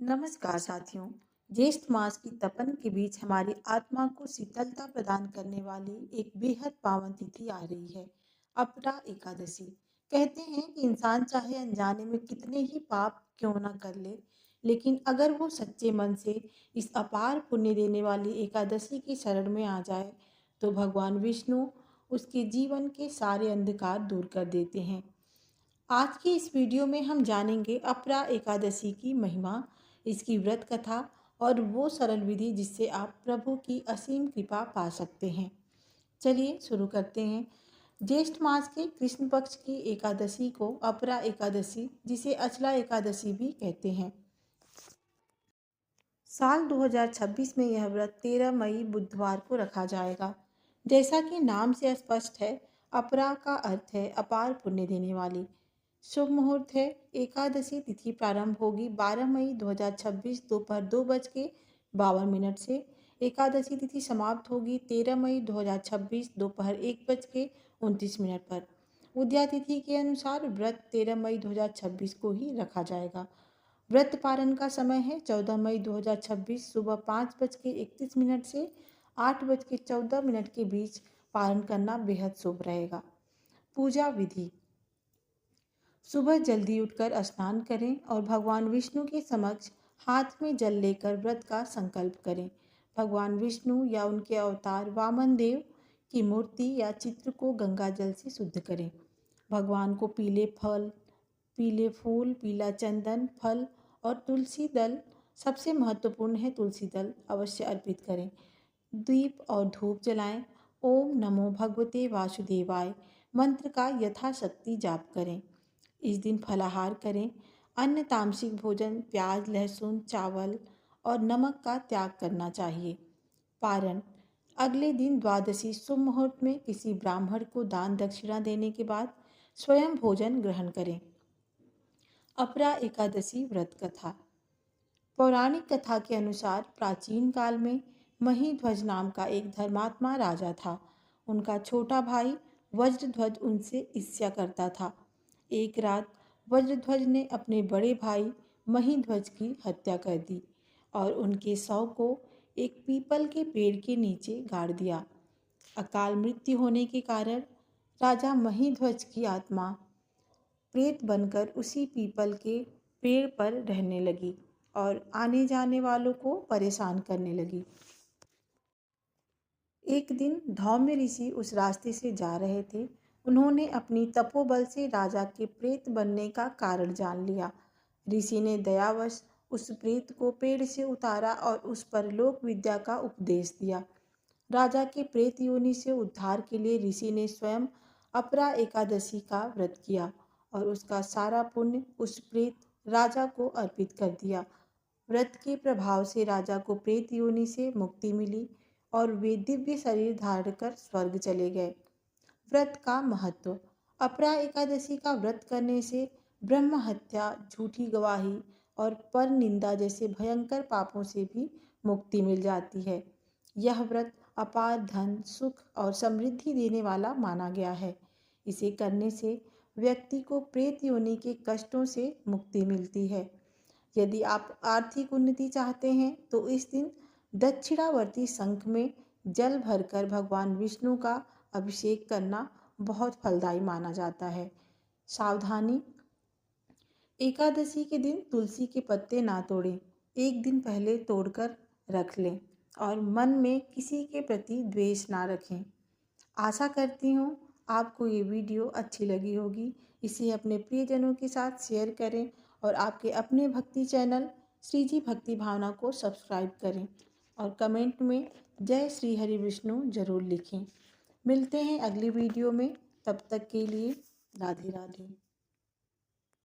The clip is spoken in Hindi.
नमस्कार साथियों। ज्येष्ठ मास की तपन के बीच हमारी आत्मा को शीतलता प्रदान करने वाली एक बेहद पावन तिथि आ रही है, अपरा एकादशी। कहते हैं कि इंसान चाहे अनजाने में कितने ही पाप क्यों न कर ले, लेकिन अगर वो सच्चे मन से इस अपार पुण्य देने वाली एकादशी की शरण में आ जाए, तो भगवान विष्णु उसके जीवन के सारे अंधकार दूर कर देते हैं। आज की इस वीडियो में हम जानेंगे अपरा एकादशी की महिमा, इसकी व्रत कथा और वो सरल विधि जिससे आप प्रभु की असीम कृपा पा सकते हैं। चलिए शुरू करते हैं। ज्येष्ठ मास के कृष्ण पक्ष की एकादशी को अपरा एकादशी, जिसे अचला एकादशी भी कहते हैं। साल 2026 में यह व्रत 13 मई बुधवार को रखा जाएगा। जैसा कि नाम से स्पष्ट है, अपरा का अर्थ है अपार पुण्य देने वाली। शुभ मुहूर्त है। एकादशी तिथि प्रारंभ होगी 12 मई 2026 दोपहर 2:52 से। एकादशी तिथि समाप्त होगी 13 मई 2026 दोपहर 1:29 पर। उदया तिथि के अनुसार व्रत 13 मई 2026 को ही रखा जाएगा। व्रत पारण का समय है 14 मई 2026 सुबह 5:31 से 8:14 के बीच पारण करना बेहद शुभ रहेगा। पूजा विधि: सुबह जल्दी उठकर स्नान करें और भगवान विष्णु के समक्ष हाथ में जल लेकर व्रत का संकल्प करें। भगवान विष्णु या उनके अवतार वामन देव की मूर्ति या चित्र को गंगा जल से शुद्ध करें। भगवान को पीले फल, पीले फूल, पीला चंदन, फल और तुलसी दल, सबसे महत्वपूर्ण है तुलसी दल, अवश्य अर्पित करें। दीप और धूप जलाएं। ओम नमो भगवते वासुदेवाय मंत्र का यथाशक्ति जाप करें। इस दिन फलाहार करें। अन्य तामसिक भोजन, प्याज, लहसुन, चावल और नमक का त्याग करना चाहिए। पारण: अगले दिन द्वादशी शुभ मुहूर्त में किसी ब्राह्मण को दान दक्षिणा देने के बाद स्वयं भोजन ग्रहण करें। अपरा एकादशी व्रत कथा: पौराणिक कथा के अनुसार प्राचीन काल में महीध्वज नाम का एक धर्मात्मा राजा था। उनका छोटा भाई वज्रध्वज उनसे ईर्ष्या करता था। एक रात वज्रध्वज ने अपने बड़े भाई महीध्वज की हत्या कर दी और उनके शव को एक पीपल के पेड़ के नीचे गाड़ दिया। अकाल मृत्यु होने के कारण राजा महीध्वज की आत्मा प्रेत बनकर उसी पीपल के पेड़ पर रहने लगी और आने जाने वालों को परेशान करने लगी। एक दिन धौम्य ऋषि उस रास्ते से जा रहे थे। उन्होंने अपनी तपोबल से राजा के प्रेत बनने का कारण जान लिया। ऋषि ने दयावश उस प्रेत को पेड़ से उतारा और उस पर लोक विद्या का उपदेश दिया। राजा के प्रेत योनि से उद्धार के लिए ऋषि ने स्वयं अपरा एकादशी का व्रत किया और उसका सारा पुण्य उस प्रेत राजा को अर्पित कर दिया। व्रत के प्रभाव से राजा को प्रेत योनि से मुक्ति मिली और वे दिव्य शरीर धारण कर स्वर्ग चले गए। व्रत का महत्व: अपरा एकादशी का व्रत करने से ब्रह्म हत्या, झूठी गवाही और पर निंदा जैसे भयंकर पापों से भी मुक्ति मिल जाती है। यह व्रत अपार धन, सुख और समृद्धि देने वाला माना गया है। इसे करने से व्यक्ति को प्रेत योनि के कष्टों से मुक्ति मिलती है। यदि आप आर्थिक उन्नति चाहते हैं तो इस दिन दक्षिणावर्ती शंख में जल भरकर भगवान विष्णु का अभिषेक करना बहुत फलदायी माना जाता है। सावधानी: एकादशी के दिन तुलसी के पत्ते ना तोड़ें। एक दिन पहले तोड़कर रख लें और मन में किसी के प्रति द्वेष ना रखें। आशा करती हूँ आपको ये वीडियो अच्छी लगी होगी। इसे अपने प्रियजनों के साथ शेयर करें और आपके अपने भक्ति चैनल श्री जी भक्ति भावना को सब्सक्राइब करें और कमेंट में जय श्री हरि विष्णु जरूर लिखें। मिलते हैं अगली वीडियो में, तब तक के लिए राधे राधे।